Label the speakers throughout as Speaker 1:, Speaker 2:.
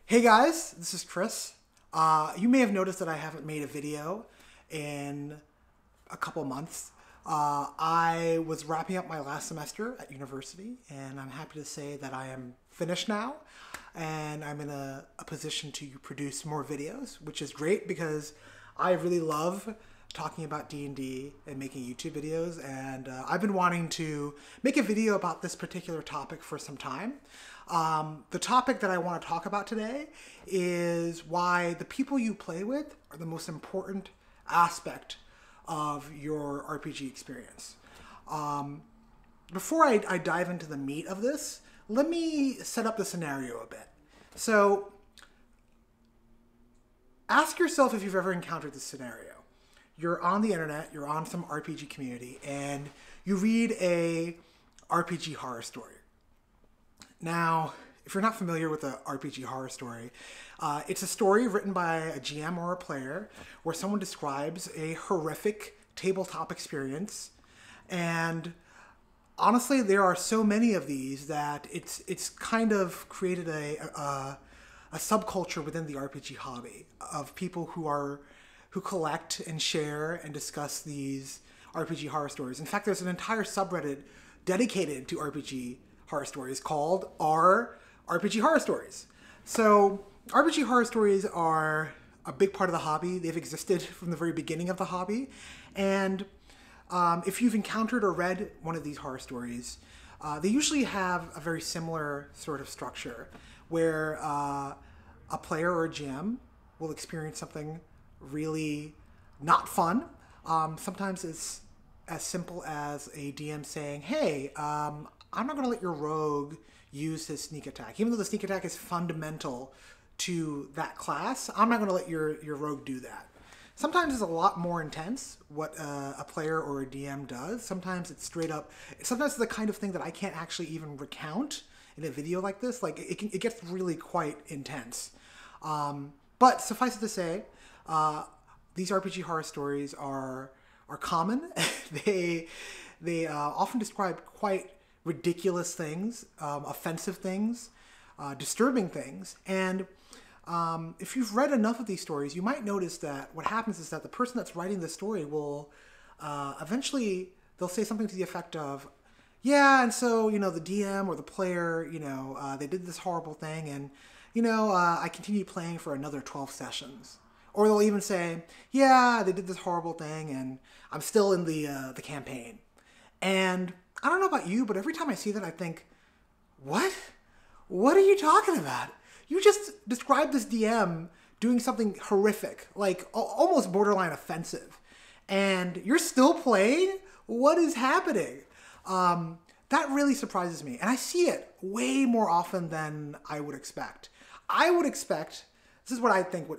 Speaker 1: Hey guys, this is Chris. You may have noticed that I haven't made a video in a couple months. I was wrapping up my last semester at university, and I'm happy to say that I am finished now, and I'm in a position to produce more videos, which is great because I really love talking about D&D and making YouTube videos, and I've been wanting to make a video about this particular topic for some time. The topic that I want to talk about today is why the people you play with are the most important aspect of your RPG experience. Before I dive into the meat of this, let me set up the scenario a bit. So, ask yourself if you've ever encountered this scenario. You're on the internet, you're on some RPG community, and you read a RPG horror story. Now, if you're not familiar with an RPG horror story, it's a story written by a GM or a player where someone describes a horrific tabletop experience. And honestly, there are so many of these that it's kind of created a subculture within the RPG hobby of people who collect and share and discuss these RPG horror stories. In fact, there's an entire subreddit dedicated to RPG horror stories called RPG Horror Stories. So RPG horror stories are a big part of the hobby. They've existed from the very beginning of the hobby. And if you've encountered or read one of these horror stories, they usually have a very similar sort of structure where a player or a GM will experience something really not fun. Sometimes it's as simple as a DM saying, hey, I'm not going to let your rogue use his sneak attack. Even though the sneak attack is fundamental to that class, I'm not going to let your rogue do that. Sometimes it's a lot more intense what a player or a DM does. Sometimes it's straight up, sometimes it's the kind of thing that I can't actually even recount in a video like this. Like it gets really quite intense. But suffice it to say, these RPG horror stories are common. They often describe quite ridiculous things, offensive things, disturbing things. And if you've read enough of these stories, you might notice that what happens is that the person that's writing the story will eventually, they'll say something to the effect of, yeah, and so, the DM or the player, they did this horrible thing, and, I continued playing for another 12 sessions. Or they'll even say, yeah, they did this horrible thing, and I'm still in the campaign. And I don't know about you, but every time I see that, I think, what? What are you talking about? You just described this DM doing something horrific, like almost borderline offensive, and you're still playing? What is happening? That really surprises me, and I see it way more often than I would expect. I would expect, this is what I think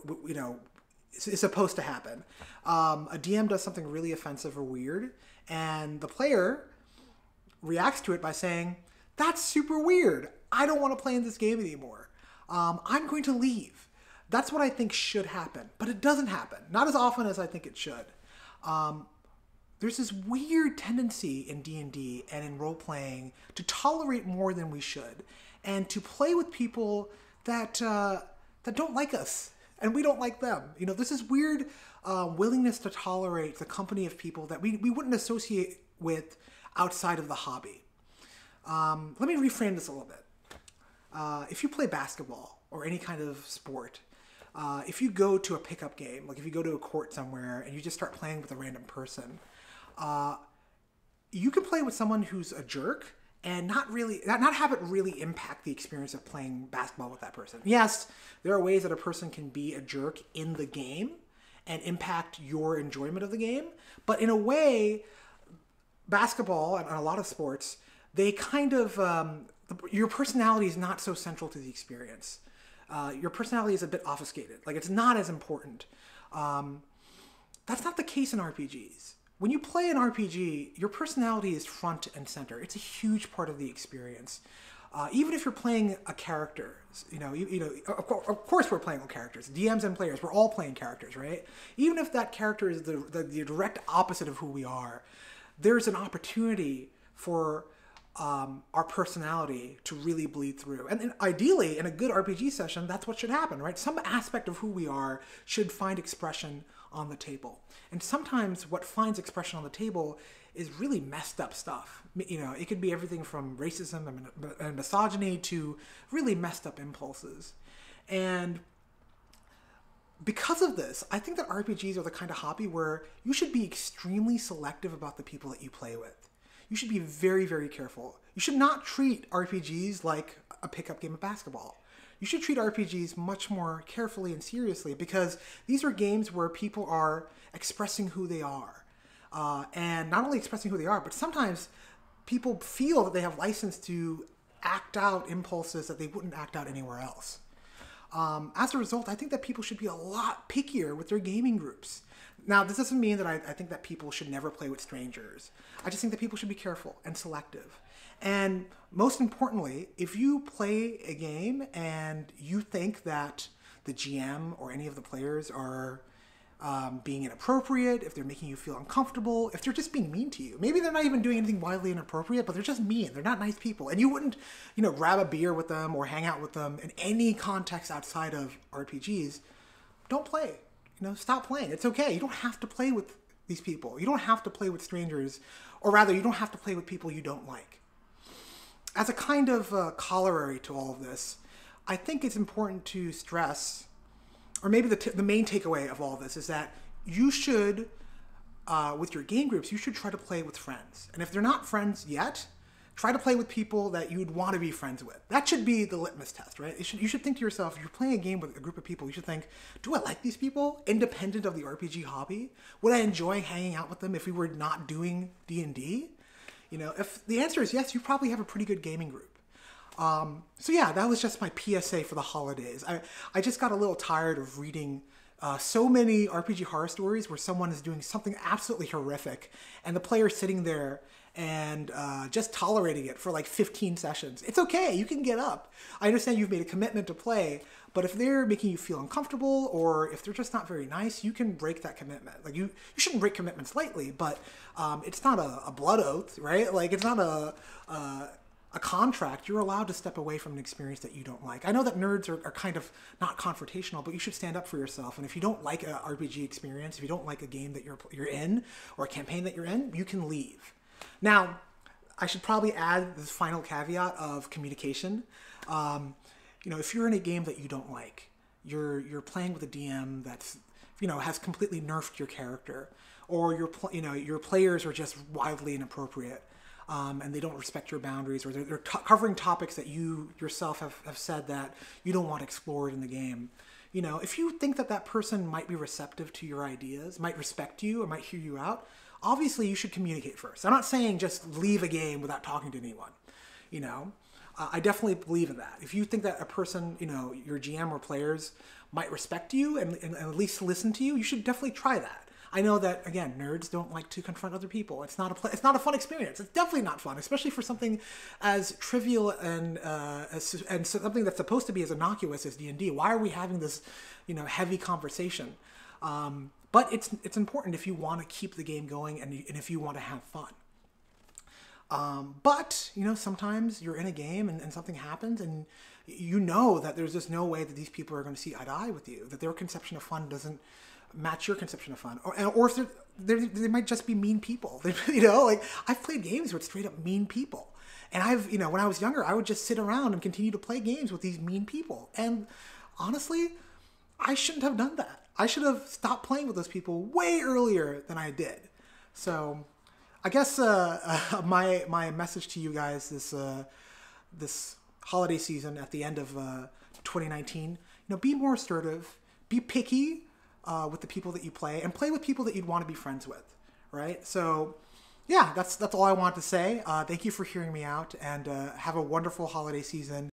Speaker 1: is supposed to happen. A DM does something really offensive or weird, and the player reacts to it by saying, that's super weird. I don't want to play in this game anymore. I'm going to leave. That's what I think should happen, but it doesn't happen. Not as often as I think it should. There's this weird tendency in D&D and in role-playing to tolerate more than we should, and to play with people that don't like us, and we don't like them. There's this weird willingness to tolerate the company of people that we wouldn't associate with outside of the hobby. Let me reframe this a little bit. If you play basketball or any kind of sport, if you go to a pickup game, like if you go to a court somewhere and you just start playing with a random person, you can play with someone who's a jerk and not have it really impact the experience of playing basketball with that person. Yes, there are ways that a person can be a jerk in the game and impact your enjoyment of the game, but in a way, basketball and a lot of sports, they kind of, your personality is not so central to the experience. Your personality is a bit obfuscated. Like, it's not as important. That's not the case in RPGs. When you play an RPG, your personality is front and center. It's a huge part of the experience. Even if you're playing a character, of course we're playing characters. DMs and players, we're all playing characters, right? Even if that character is the direct opposite of who we are, there's an opportunity for our personality to really bleed through. And ideally, in a good RPG session, that's what should happen, right? Some aspect of who we are should find expression on the table. And sometimes what finds expression on the table is really messed up stuff. You know, it could be everything from racism and misogyny to really messed up impulses. And because of this, I think that RPGs are the kind of hobby where you should be extremely selective about the people that you play with. You should be very, very careful. You should not treat RPGs like a pickup game of basketball. You should treat RPGs much more carefully and seriously, because these are games where people are expressing who they are. And not only expressing who they are, but sometimes people feel that they have license to act out impulses that they wouldn't act out anywhere else. As a result, I think that people should be a lot pickier with their gaming groups. Now, this doesn't mean that I think that people should never play with strangers. I just think that people should be careful and selective. And most importantly, if you play a game and you think that the GM or any of the players are being inappropriate, if they're making you feel uncomfortable, if they're just being mean to you, maybe they're not even doing anything wildly inappropriate, but they're just mean. They're not nice people. And you wouldn't, you know, grab a beer with them or hang out with them in any context outside of RPGs. Don't play. You know, stop playing. It's okay. You don't have to play with these people. You don't have to play with strangers, or rather, you don't have to play with people you don't like. As a kind of corollary to all of this, I think it's important to stress, or maybe the main takeaway of all of this is that you should, with your game groups, you should try to play with friends. And if they're not friends yet, try to play with people that you'd want to be friends with. That should be the litmus test, right? You should think to yourself, if you're playing a game with a group of people, you should think, do I like these people independent of the RPG hobby? Would I enjoy hanging out with them if we were not doing D&D? You know, if the answer is yes, you probably have a pretty good gaming group. So yeah, that was just my PSA for the holidays. I just got a little tired of reading so many RPG horror stories where someone is doing something absolutely horrific and the player's sitting there and just tolerating it for like 15 sessions. It's okay, you can get up. I understand you've made a commitment to play, but if they're making you feel uncomfortable or if they're just not very nice, you can break that commitment. Like you shouldn't break commitments lightly, but it's not a blood oath, right? Like it's not a contract. You're allowed to step away from an experience that you don't like. I know that nerds are kind of not confrontational, but you should stand up for yourself. And if you don't like an RPG experience, if you don't like a game that you're in or a campaign that you're in, you can leave. Now, I should probably add this final caveat of communication. You know, if you're in a game that you don't like, you're playing with a DM that's, you know, has completely nerfed your character, or your players are just wildly inappropriate, and they don't respect your boundaries, or they're covering topics that you yourself have said that you don't want explored in the game. You know, if you think that that person might be receptive to your ideas, might respect you, or might hear you out, obviously you should communicate first. I'm not saying just leave a game without talking to anyone. You know, I definitely believe in that. If you think that a person, you know, your GM or players might respect you and at least listen to you, you should definitely try that. I know that, again, nerds don't like to confront other people. It's not a fun experience. It's definitely not fun, especially for something as trivial and something that's supposed to be as innocuous as D&D. Why are we having this, you know, heavy conversation? But it's important if you want to keep the game going and if you want to have fun. But, you know, sometimes you're in a game and something happens and you know that there's just no way that these people are going to see eye to eye with you, that their conception of fun doesn't match your conception of fun, or if they might just be mean people. You know, like I've played games with straight up mean people, and you know, when I was younger, I would just sit around and continue to play games with these mean people. And honestly, I shouldn't have done that. I should have stopped playing with those people way earlier than I did. So, I guess my message to you guys this holiday season at the end of 2019, you know, be more assertive, be picky with the people that you play, and play with people that you'd want to be friends with, right? So, yeah, that's all I want to say. Thank you for hearing me out, and have a wonderful holiday season.